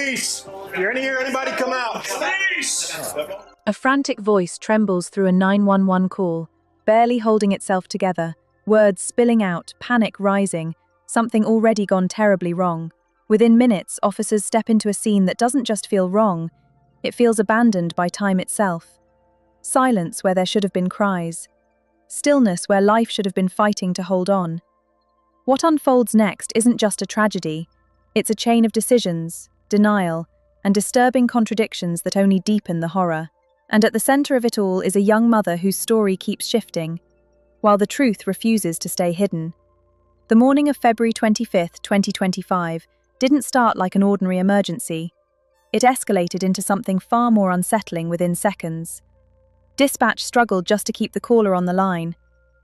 Police! If you're in here, anybody come out. Police! A frantic voice trembles through a 911 call, barely holding itself together, words spilling out, panic rising, something already gone terribly wrong. Within minutes, officers step into a scene that doesn't just feel wrong, it feels abandoned by time itself. Silence where there should have been cries. Stillness where life should have been fighting to hold on. What unfolds next isn't just a tragedy, it's a chain of decisions, denial, and disturbing contradictions that only deepen the horror. And at the center of it all is a young mother whose story keeps shifting, while the truth refuses to stay hidden. The morning of February 25, 2025, didn't start like an ordinary emergency. It escalated into something far more unsettling within seconds. Dispatch struggled just to keep the caller on the line.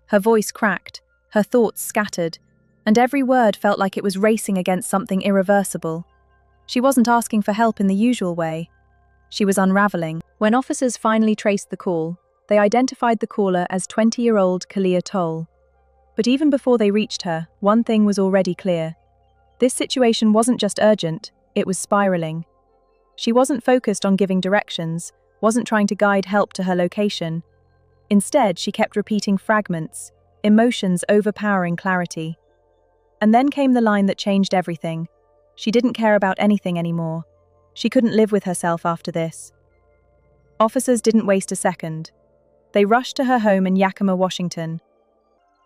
Her voice cracked, her thoughts scattered, and every word felt like it was racing against something irreversible. She wasn't asking for help in the usual way. She was unraveling. When officers finally traced the call, they identified the caller as 20-year-old Kalia Tol. But even before they reached her, one thing was already clear. This situation wasn't just urgent, it was spiraling. She wasn't focused on giving directions, wasn't trying to guide help to her location. Instead, she kept repeating fragments, emotions overpowering clarity. And then came the line that changed everything. She didn't care about anything anymore. She couldn't live with herself after this. Officers didn't waste a second. They rushed to her home in Yakima, Washington.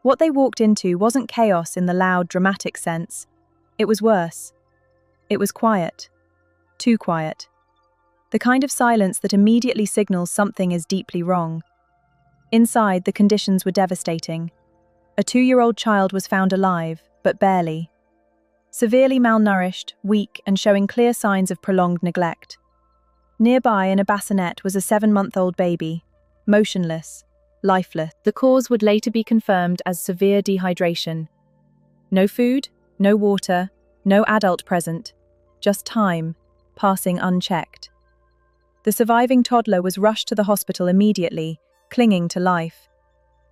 What they walked into wasn't chaos in the loud, dramatic sense. It was worse. It was quiet. Too quiet. The kind of silence that immediately signals something is deeply wrong. Inside, the conditions were devastating. A 2-year-old child was found alive, but barely. Severely malnourished, weak, and showing clear signs of prolonged neglect. Nearby in a bassinet was a 7-month-old baby, motionless, lifeless. The cause would later be confirmed as severe dehydration. No food, no water, no adult present, just time, passing unchecked. The surviving toddler was rushed to the hospital immediately, clinging to life.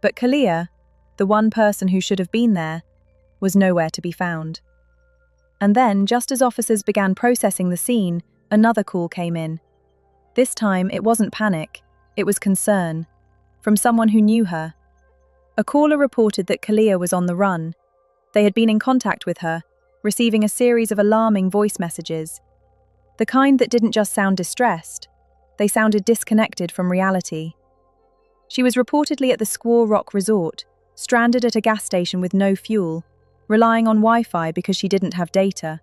But Kalia, the one person who should have been there, was nowhere to be found. And then, just as officers began processing the scene, another call came in. This time, it wasn't panic, it was concern, from someone who knew her. A caller reported that Kalia was on the run. They had been in contact with her, receiving a series of alarming voice messages. The kind that didn't just sound distressed, they sounded disconnected from reality. She was reportedly at the Squaw Rock Resort, stranded at a gas station with no fuel, relying on Wi-Fi because she didn't have data.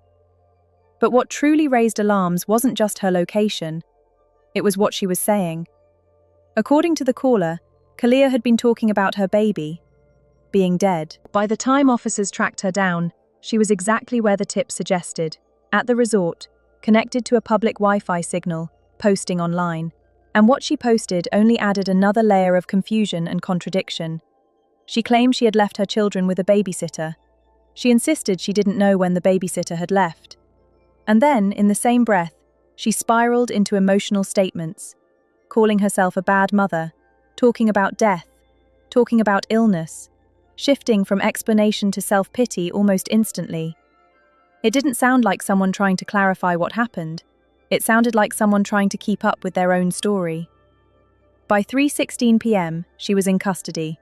But what truly raised alarms wasn't just her location, it was what she was saying. According to the caller, Kalia had been talking about her baby being dead. By the time officers tracked her down, she was exactly where the tip suggested, at the resort, connected to a public Wi-Fi signal, posting online. And what she posted only added another layer of confusion and contradiction. She claimed she had left her children with a babysitter. She insisted she didn't know when the babysitter had left. And then, in the same breath, she spiraled into emotional statements, calling herself a bad mother, talking about death, talking about illness, shifting from explanation to self-pity almost instantly. It didn't sound like someone trying to clarify what happened. It sounded like someone trying to keep up with their own story. By 3:16 p.m., she was in custody.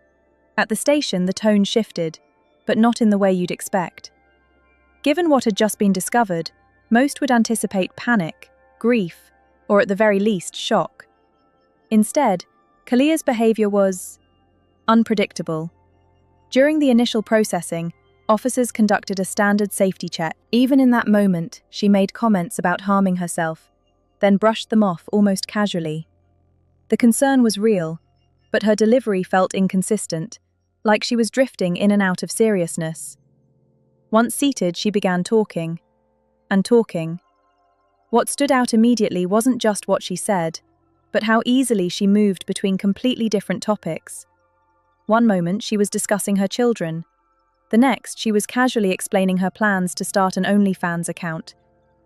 At the station, the tone shifted, but not in the way you'd expect. Given what had just been discovered, most would anticipate panic, grief, or at the very least, shock. Instead, Kalia's behavior was unpredictable. During the initial processing, officers conducted a standard safety check. Even in that moment, she made comments about harming herself, then brushed them off almost casually. The concern was real, but her delivery felt inconsistent, like she was drifting in and out of seriousness. Once seated, she began talking, and talking. What stood out immediately wasn't just what she said, but how easily she moved between completely different topics. One moment, she was discussing her children. The next, she was casually explaining her plans to start an OnlyFans account,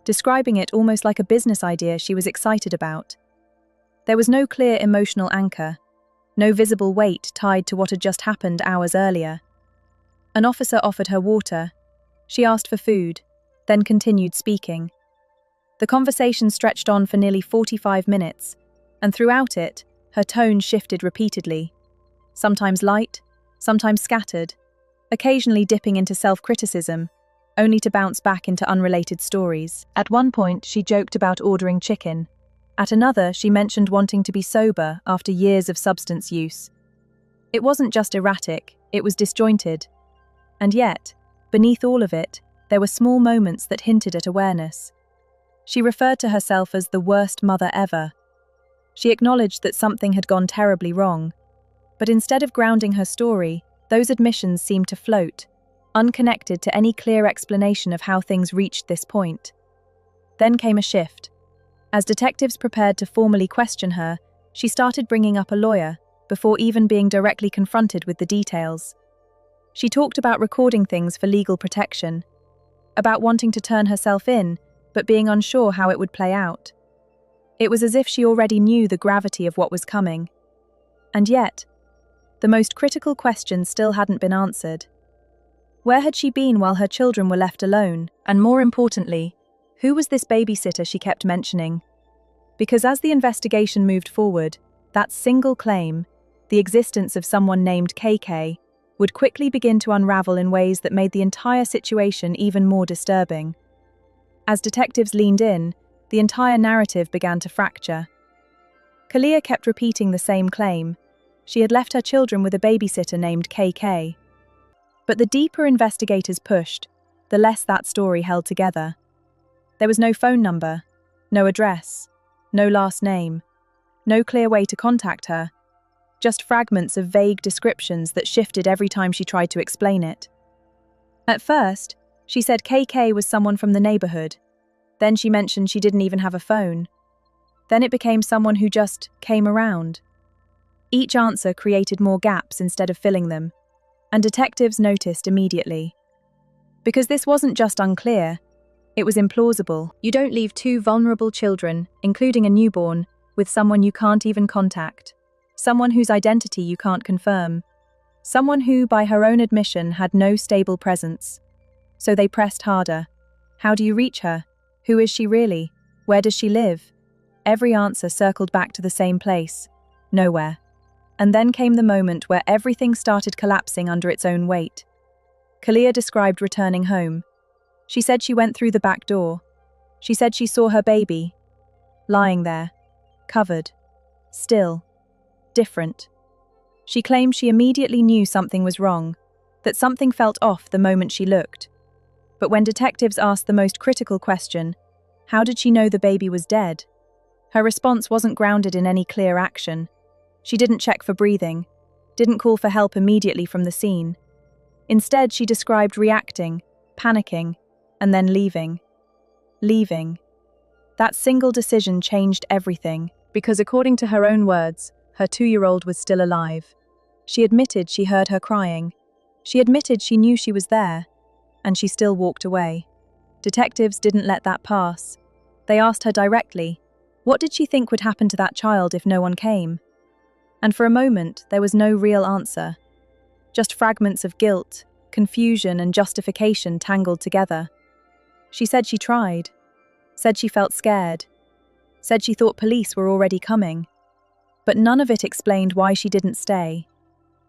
describing it almost like a business idea she was excited about. There was no clear emotional anchor, no visible weight tied to what had just happened hours earlier. An officer offered her water. She asked for food, then continued speaking. The conversation stretched on for nearly 45 minutes, and throughout it, her tone shifted repeatedly. Sometimes light, sometimes scattered, occasionally dipping into self-criticism, only to bounce back into unrelated stories. At one point, she joked about ordering chicken. At another, she mentioned wanting to be sober after years of substance use. It wasn't just erratic, it was disjointed. And yet, beneath all of it, there were small moments that hinted at awareness. She referred to herself as the worst mother ever. She acknowledged that something had gone terribly wrong. But instead of grounding her story, those admissions seemed to float, unconnected to any clear explanation of how things reached this point. Then came a shift. As detectives prepared to formally question her, she started bringing up a lawyer, before even being directly confronted with the details. She talked about recording things for legal protection, about wanting to turn herself in, but being unsure how it would play out. It was as if she already knew the gravity of what was coming. And yet, the most critical question still hadn't been answered. Where had she been while her children were left alone? And more importantly, who was this babysitter she kept mentioning? Because as the investigation moved forward, that single claim, the existence of someone named KK, would quickly begin to unravel in ways that made the entire situation even more disturbing. As detectives leaned in, the entire narrative began to fracture. Kalia kept repeating the same claim. She had left her children with a babysitter named KK. But the deeper investigators pushed, the less that story held together. There was no phone number, no address, no last name, no clear way to contact her, just fragments of vague descriptions that shifted every time she tried to explain it. At first, she said KK was someone from the neighborhood. Then she mentioned she didn't even have a phone. Then it became someone who just came around. Each answer created more gaps instead of filling them, and detectives noticed immediately. Because this wasn't just unclear, it was implausible. You don't leave two vulnerable children, including a newborn, with someone you can't even contact. Someone whose identity you can't confirm. Someone who, by her own admission, had no stable presence. So they pressed harder. How do you reach her? Who is she really? Where does she live? Every answer circled back to the same place. Nowhere. And then came the moment where everything started collapsing under its own weight. Kalia described returning home. She said she went through the back door. She said she saw her baby, lying there, covered, still, different. She claimed she immediately knew something was wrong, that something felt off the moment she looked. But when detectives asked the most critical question, how did she know the baby was dead? Her response wasn't grounded in any clear action. She didn't check for breathing, didn't call for help immediately from the scene. Instead, she described reacting, panicking, and then leaving. Leaving. That single decision changed everything, because according to her own words, her 2-year-old was still alive. She admitted she heard her crying. She admitted she knew she was there, and she still walked away. Detectives didn't let that pass. They asked her directly, what did she think would happen to that child if no one came? And for a moment, there was no real answer. Just fragments of guilt, confusion, and justification tangled together. She said she tried, said she felt scared, said she thought police were already coming. But none of it explained why she didn't stay.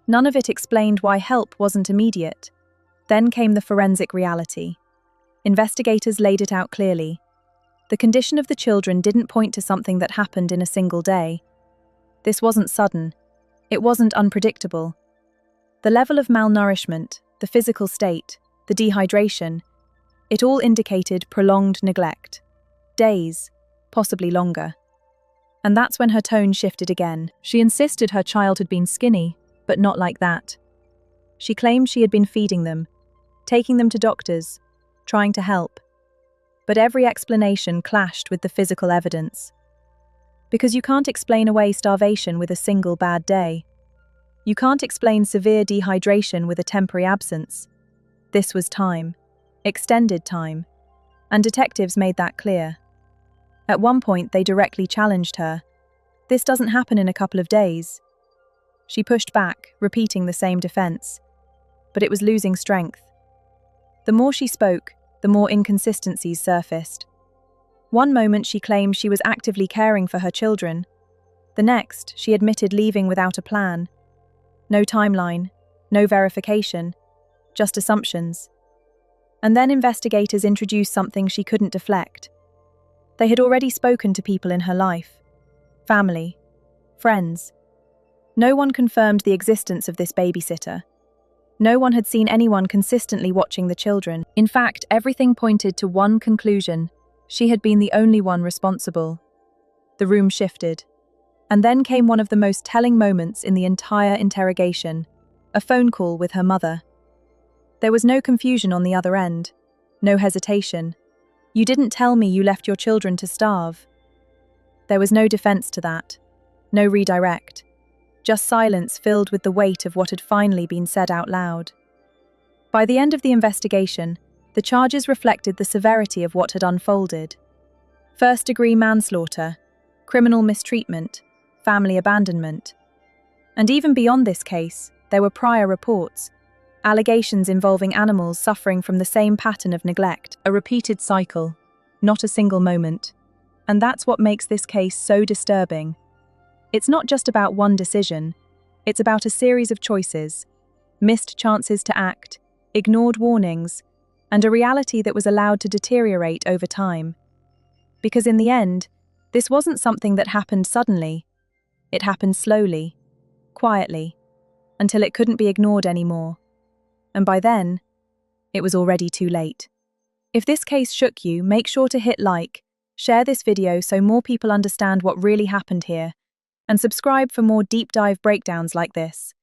None of it explained why help wasn't immediate. Then came the forensic reality. Investigators laid it out clearly. The condition of the children didn't point to something that happened in a single day. This wasn't sudden. It wasn't unpredictable. The level of malnourishment, the physical state, the dehydration, it all indicated prolonged neglect. Days, possibly longer. And that's when her tone shifted again. She insisted her child had been skinny, but not like that. She claimed she had been feeding them, taking them to doctors, trying to help. But every explanation clashed with the physical evidence. Because you can't explain away starvation with a single bad day. You can't explain severe dehydration with a temporary absence. This was time. Extended time. And detectives made that clear. At one point, they directly challenged her. This doesn't happen in a couple of days. She pushed back, repeating the same defense. But it was losing strength. The more she spoke, the more inconsistencies surfaced. One moment she claimed she was actively caring for her children. The next, she admitted leaving without a plan. No timeline, no verification, just assumptions. And then investigators introduced something she couldn't deflect. They had already spoken to people in her life. Family. Friends. No one confirmed the existence of this babysitter. No one had seen anyone consistently watching the children. In fact, everything pointed to one conclusion. She had been the only one responsible. The room shifted. And then came one of the most telling moments in the entire interrogation, a phone call with her mother. There was no confusion on the other end, no hesitation. "You didn't tell me you left your children to starve." There was no defense to that, no redirect, just silence filled with the weight of what had finally been said out loud. By the end of the investigation, the charges reflected the severity of what had unfolded. First-degree manslaughter, criminal mistreatment, family abandonment. And even beyond this case, there were prior reports, allegations involving animals suffering from the same pattern of neglect, a repeated cycle, not a single moment. And that's what makes this case so disturbing. It's not just about one decision, it's about a series of choices, missed chances to act, ignored warnings, and a reality that was allowed to deteriorate over time. Because in the end, this wasn't something that happened suddenly. It happened slowly, quietly, until it couldn't be ignored anymore. And by then, it was already too late. If this case shook you, make sure to hit like, share this video so more people understand what really happened here, and subscribe for more deep dive breakdowns like this.